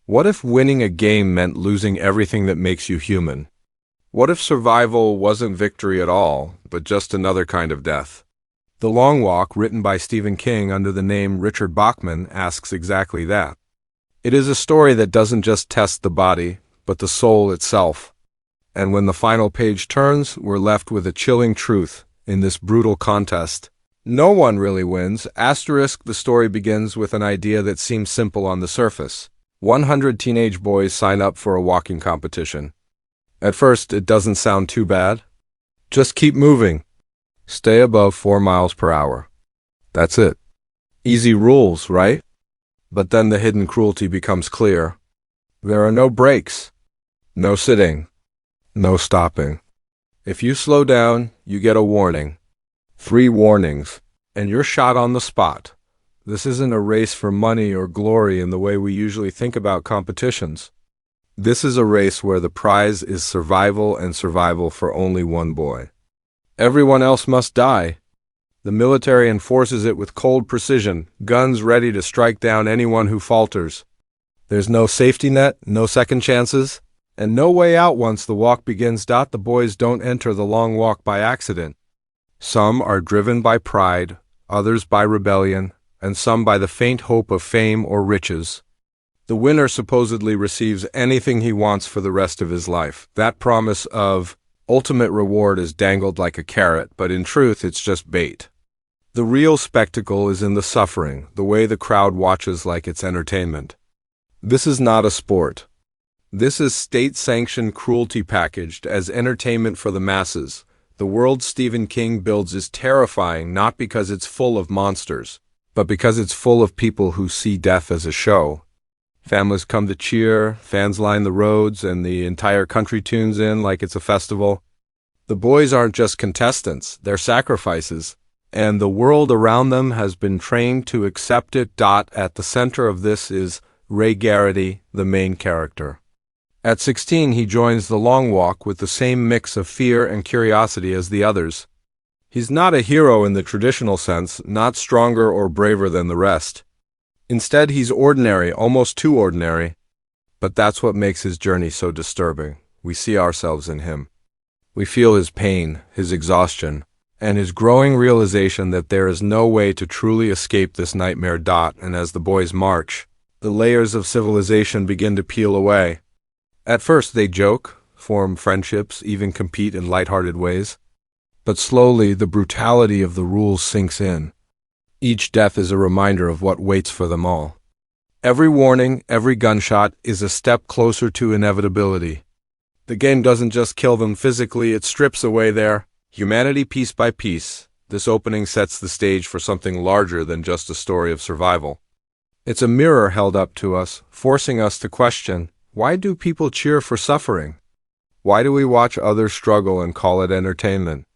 What if winning a game meant losing everything that makes you human? What if survival wasn't victory at all, but just another kind of death? The Long Walk, written by Stephen King under the name Richard Bachman, asks exactly that. It is a story that doesn't just test the body, but the soul itself. And when the final page turns, we're left with a chilling truth in this brutal contest. No one really wins. The story begins with an idea that seems simple on the surface. 100 teenage boys sign up for a walking competition. At first, it doesn't sound too bad. Just keep moving. Stay above 4 miles per hour. That's it. Easy rules, right? But then the hidden cruelty becomes clear. There are no breaks. No sitting. No stopping. If you slow down, you get a warning. 3 warnings, and you're shot on the spot. This isn't a race for money or glory in the way we usually think about competitions. This is a race where the prize is survival, and survival for only one boy. Everyone else must die. The military enforces it with cold precision, guns ready to strike down anyone who falters. There's no safety net, no second chances, and no way out once the walk begins. The boys don't enter the long walk by accident. Some are driven by pride, others by rebellion, and some by the faint hope of fame or riches. The winner supposedly receives anything he wants for the rest of his life. That promise of ultimate reward is dangled like a carrot, but in truth it's just bait. The real spectacle is in the suffering, the way the crowd watches like it's entertainment. This is not a sport. This is state-sanctioned cruelty packaged as entertainment for the masses. The world Stephen King builds is terrifying not because it's full of monsters, but because it's full of people who see death as a show. Families come to cheer, fans line the roads, and the entire country tunes in like it's a festival. The boys aren't just contestants, they're sacrifices, and the world around them has been trained to accept it. At the center of this is Ray Garraty, the main character. At 16, he joins the Long Walk with the same mix of fear and curiosity as the others. He's not a hero in the traditional sense, not stronger or braver than the rest. Instead, he's ordinary, almost too ordinary. But that's what makes his journey so disturbing. We see ourselves in him. We feel his pain, his exhaustion, and his growing realization that there is no way to truly escape this nightmare. And as the boys march, the layers of civilization begin to peel away. At first, they joke, form friendships, even compete in lighthearted ways. But slowly, the brutality of the rules sinks in. Each death is a reminder of what waits for them all. Every warning, every gunshot is a step closer to inevitability. The game doesn't just kill them physically, it strips away their humanity piece by piece. This opening sets the stage for something larger than just a story of survival. It's a mirror held up to us, forcing us to question, why do people cheer for suffering? Why do we watch others struggle and call it entertainment?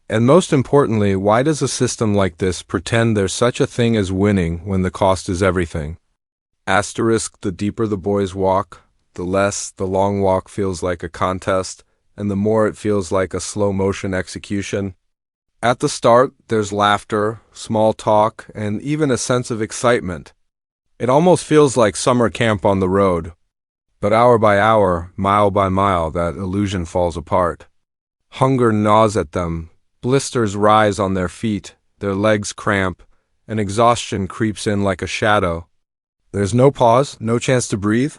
And most importantly, why does a system like this pretend there's such a thing as winning when the cost is everything? The deeper the boys walk, the less the long walk feels like a contest, and the more it feels like a slow-motion execution. At the start, there's laughter, small talk, and even a sense of excitement. It almost feels like summer camp on the road. But hour by hour, mile by mile, that illusion falls apart. Hunger gnaws at them. Blisters rise on their feet, their legs cramp, and exhaustion creeps in like a shadow. There's no pause, no chance to breathe.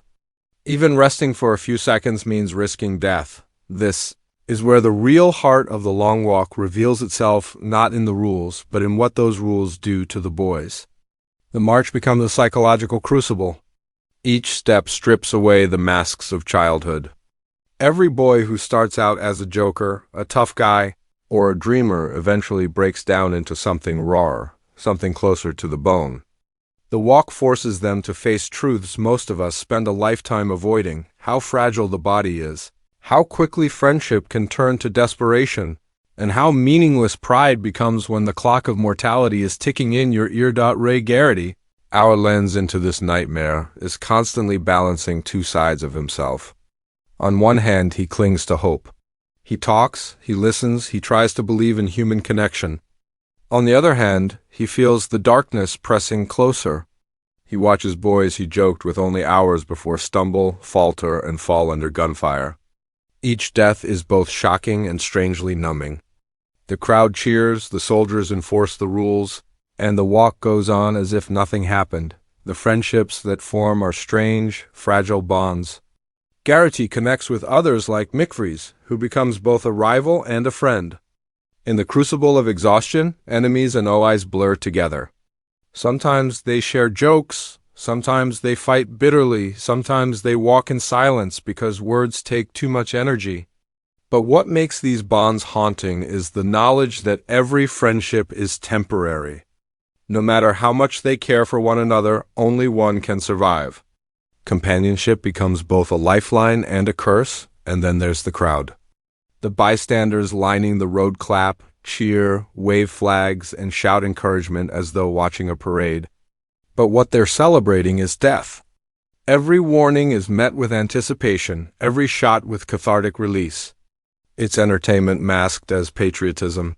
Even resting for a few seconds means risking death. This is where the real heart of the Long Walk reveals itself, not in the rules, but in what those rules do to the boys. The march becomes a psychological crucible. Each step strips away the masks of childhood. Every boy who starts out as a joker, a tough guy, or a dreamer eventually breaks down into something rawer, something closer to the bone. The walk forces them to face truths most of us spend a lifetime avoiding: how fragile the body is, how quickly friendship can turn to desperation, and how meaningless pride becomes when the clock of mortality is ticking in your ear. Ray Garraty, our lens into this nightmare, is constantly balancing two sides of himself. On one hand, he clings to hope. He talks, he listens, he tries to believe in human connection. On the other hand, he feels the darkness pressing closer. He watches boys he joked with only hours before stumble, falter, and fall under gunfire. Each death is both shocking and strangely numbing. The crowd cheers, the soldiers enforce the rules, and the walk goes on as if nothing happened. The friendships that form are strange, fragile bonds. Garraty connects with others like Mikvries, who becomes both a rival and a friend. In the crucible of exhaustion, enemies and allies blur together. Sometimes they share jokes, sometimes they fight bitterly, sometimes they walk in silence because words take too much energy. But what makes these bonds haunting is the knowledge that every friendship is temporary. No matter how much they care for one another, only one can survive. Companionship becomes both a lifeline and a curse, and then there's the crowd. The bystanders lining the road clap, cheer, wave flags, and shout encouragement as though watching a parade. But what they're celebrating is death. Every warning is met with anticipation, every shot with cathartic release. It's entertainment masked as patriotism.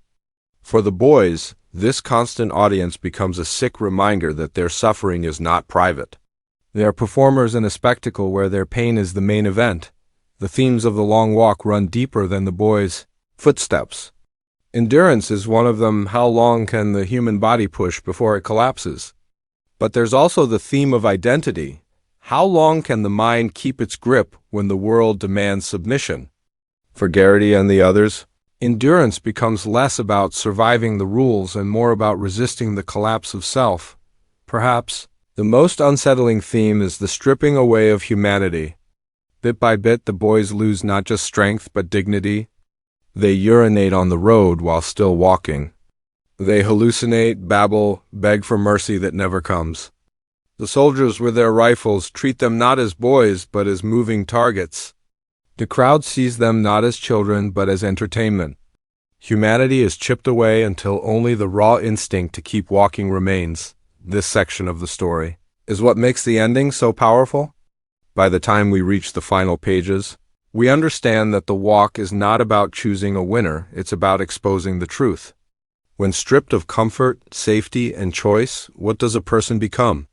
For the boys, this constant audience becomes a sick reminder that their suffering is not private. They are performers in a spectacle where their pain is the main event. The themes of the long walk run deeper than the boys' footsteps. Endurance is one of them. How long can the human body push before it collapses? But there's also the theme of identity. How long can the mind keep its grip when the world demands submission? For Garraty and the others, endurance becomes less about surviving the rules and more about resisting the collapse of self. Perhaps the most unsettling theme is the stripping away of humanity. Bit by bit, the boys lose not just strength but dignity. They urinate on the road while still walking. They hallucinate, babble, beg for mercy that never comes. The soldiers with their rifles treat them not as boys but as moving targets. The crowd sees them not as children but as entertainment. Humanity is chipped away until only the raw instinct to keep walking remains. This section of the story is what makes the ending so powerful. By the time we reach the final pages, we understand that the walk is not about choosing a winner, it's about exposing the truth. When stripped of comfort, safety, and choice, what does a person become?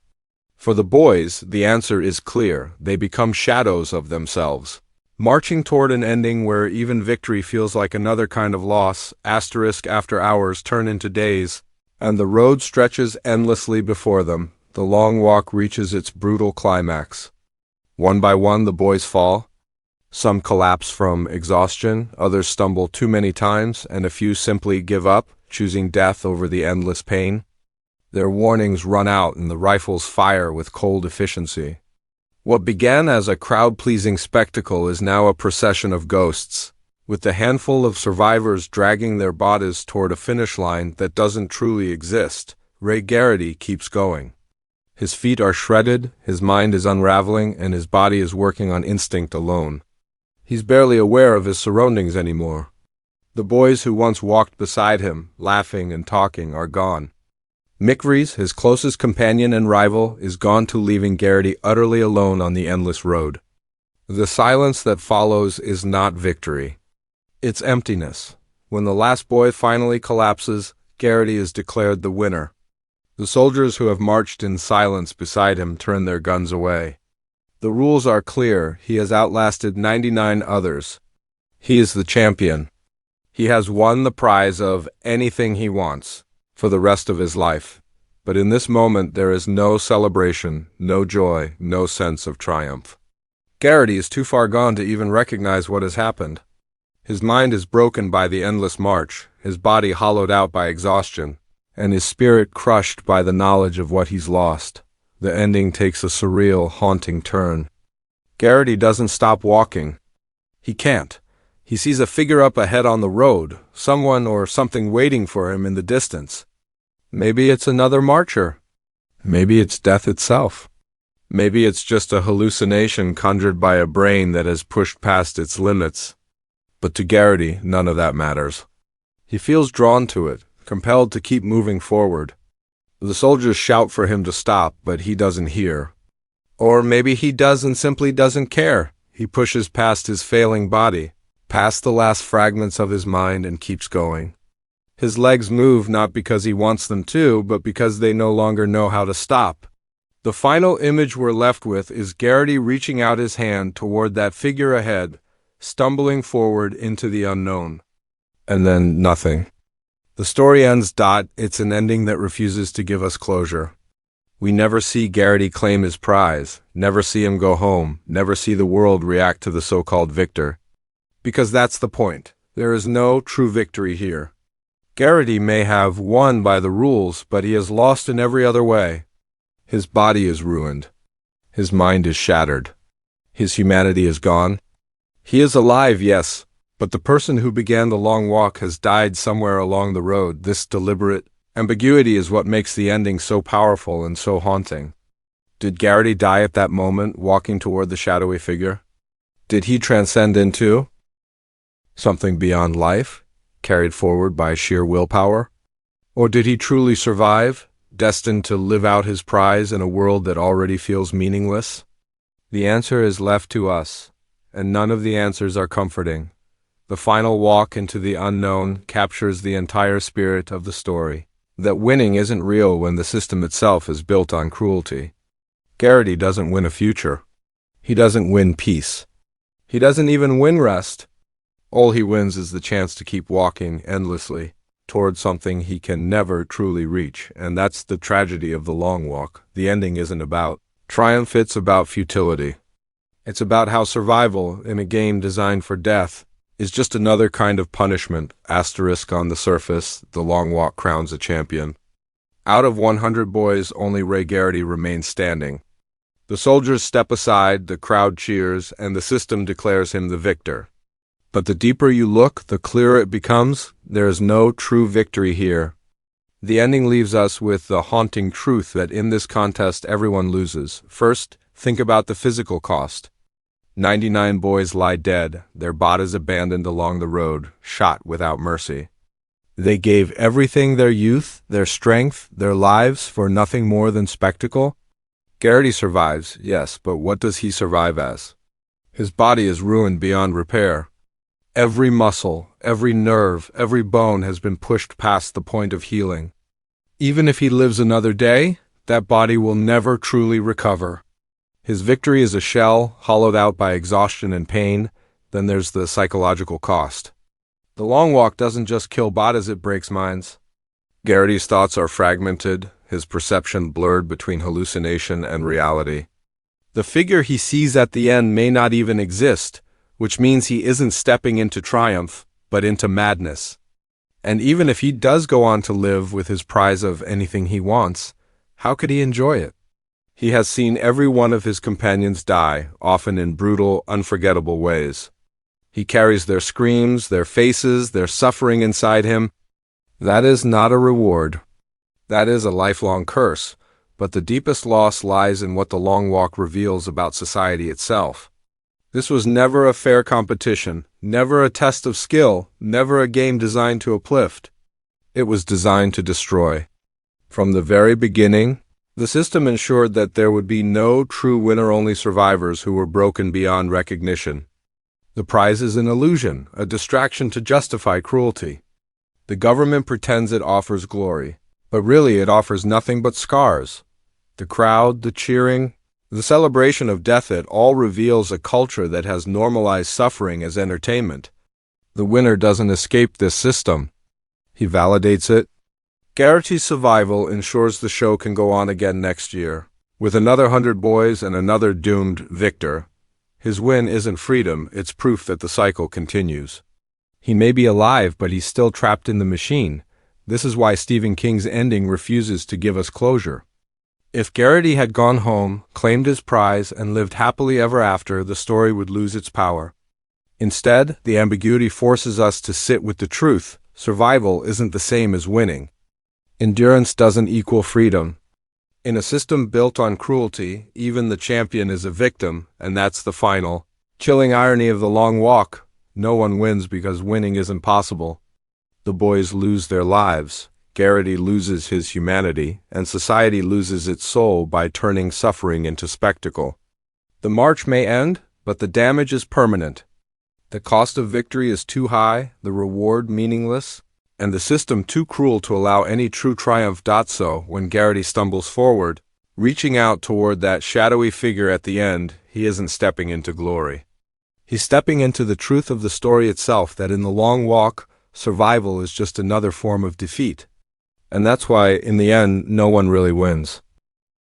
For the boys, the answer is clear. They become shadows of themselves, marching toward an ending where even victory feels like another kind of loss. Asterisk after hours turn into days, and the road stretches endlessly before them. The long walk reaches its brutal climax. One by one, the boys fall. Some collapse from exhaustion, others stumble too many times, and a few simply give up, choosing death over the endless pain. Their warnings run out and the rifles fire with cold efficiency. What began as a crowd-pleasing spectacle is now a procession of ghosts, with the handful of survivors dragging their bodies toward a finish line that doesn't truly exist. Ray Garraty keeps going. His feet are shredded, his mind is unraveling, and his body is working on instinct alone. He's barely aware of his surroundings anymore. The boys who once walked beside him, laughing and talking, are gone. Mikvries, his closest companion and rival, is gone too, leaving Garraty utterly alone on the endless road. The silence that follows is not victory. It's emptiness. When the last boy finally collapses, Garraty is declared the winner. The soldiers who have marched in silence beside him turn their guns away. The rules are clear. He has outlasted 99 others. He is the champion. He has won the prize of anything he wants for the rest of his life. But in this moment there is no celebration, no joy, no sense of triumph. Garraty is too far gone to even recognize what has happened. His mind is broken by the endless march, his body hollowed out by exhaustion, and his spirit crushed by the knowledge of what he's lost. The ending takes a surreal, haunting turn. Garraty doesn't stop walking. He can't. He sees a figure up ahead on the road, someone or something waiting for him in the distance. Maybe it's another marcher. Maybe it's death itself. Maybe it's just a hallucination conjured by a brain that has pushed past its limits. But to Garraty, none of that matters. He feels drawn to it, compelled to keep moving forward. The soldiers shout for him to stop, but he doesn't hear. Or maybe he does and simply doesn't care. He pushes past his failing body, past the last fragments of his mind, and keeps going. His legs move not because he wants them to, but because they no longer know how to stop. The final image we're left with is Garraty reaching out his hand toward that figure ahead, stumbling forward into the unknown. And then nothing. The story ends. It's an ending that refuses to give us closure. We never see Garraty claim his prize, never see him go home, never see the world react to the so-called victor. Because that's the point. There is no true victory here. Garraty may have won by the rules, but he has lost in every other way. His body is ruined. His mind is shattered. His humanity is gone. He is alive, yes, but the person who began the long walk has died somewhere along the road. This deliberate ambiguity is what makes the ending so powerful and so haunting. Did Garraty die at that moment, walking toward the shadowy figure? Did he transcend into something beyond life, carried forward by sheer willpower? Or did he truly survive, destined to live out his prize in a world that already feels meaningless? The answer is left to us, and none of the answers are comforting. The final walk into the unknown captures the entire spirit of the story, that winning isn't real when the system itself is built on cruelty. Garraty doesn't win a future. He doesn't win peace. He doesn't even win rest. All he wins is the chance to keep walking endlessly toward something he can never truly reach, and that's the tragedy of the long walk. The ending isn't about triumph, it's about futility. It's about how survival in a game designed for death is just another kind of punishment. Asterisk on the surface, the long walk crowns a champion. Out of 100 boys, only Ray Garraty remains standing. The soldiers step aside, the crowd cheers, and the system declares him the victor. But the deeper you look, the clearer it becomes. There is no true victory here. The ending leaves us with the haunting truth that in this contest everyone loses. First, think about the physical cost. 99 boys lie dead, their bodies abandoned along the road, shot without mercy. They gave everything, their youth, their strength, their lives, for nothing more than spectacle. Garraty survives, yes, but what does he survive as? His body is ruined beyond repair. Every muscle, every nerve, every bone has been pushed past the point of healing. Even if he lives another day, that body will never truly recover. His victory is a shell, hollowed out by exhaustion and pain. Then there's the psychological cost. The long walk doesn't just kill bodies, it breaks minds. Garraty's thoughts are fragmented, his perception blurred between hallucination and reality. The figure he sees at the end may not even exist, which means he isn't stepping into triumph, but into madness. And even if he does go on to live with his prize of anything he wants, how could he enjoy it? He has seen every one of his companions die, often in brutal, unforgettable ways. He carries their screams, their faces, their suffering inside him. That is not a reward. That is a lifelong curse, but the deepest loss lies in what the long walk reveals about society itself. This was never a fair competition, never a test of skill, never a game designed to uplift. It was designed to destroy. From the very beginning, the system ensured that there would be no true winner-only survivors who were broken beyond recognition. The prize is an illusion, a distraction to justify cruelty. The government pretends it offers glory, but really it offers nothing but scars. The crowd, the cheering, the celebration of death, it all reveals a culture that has normalized suffering as entertainment. The winner doesn't escape this system. He validates it. Garraty's survival ensures the show can go on again next year, with another 100 boys and another doomed victor. His win isn't freedom, it's proof that the cycle continues. He may be alive, but he's still trapped in the machine. This is why Stephen King's ending refuses to give us closure. If Garraty had gone home, claimed his prize, and lived happily ever after, the story would lose its power. Instead, the ambiguity forces us to sit with the truth. Survival isn't the same as winning. Endurance doesn't equal freedom. In a system built on cruelty, even the champion is a victim, and that's the final, chilling irony of the long walk. No one wins because winning isn't possible. The boys lose their lives. Garraty loses his humanity, and society loses its soul by turning suffering into spectacle. The march may end, but the damage is permanent. The cost of victory is too high, the reward meaningless, and the system too cruel to allow any true triumph. So, when Garraty stumbles forward, Reaching out toward that shadowy figure at the end, he isn't stepping into glory. He's stepping into the truth of the story itself, that in the long walk, survival is just another form of defeat. And that's why, in the end, no one really wins.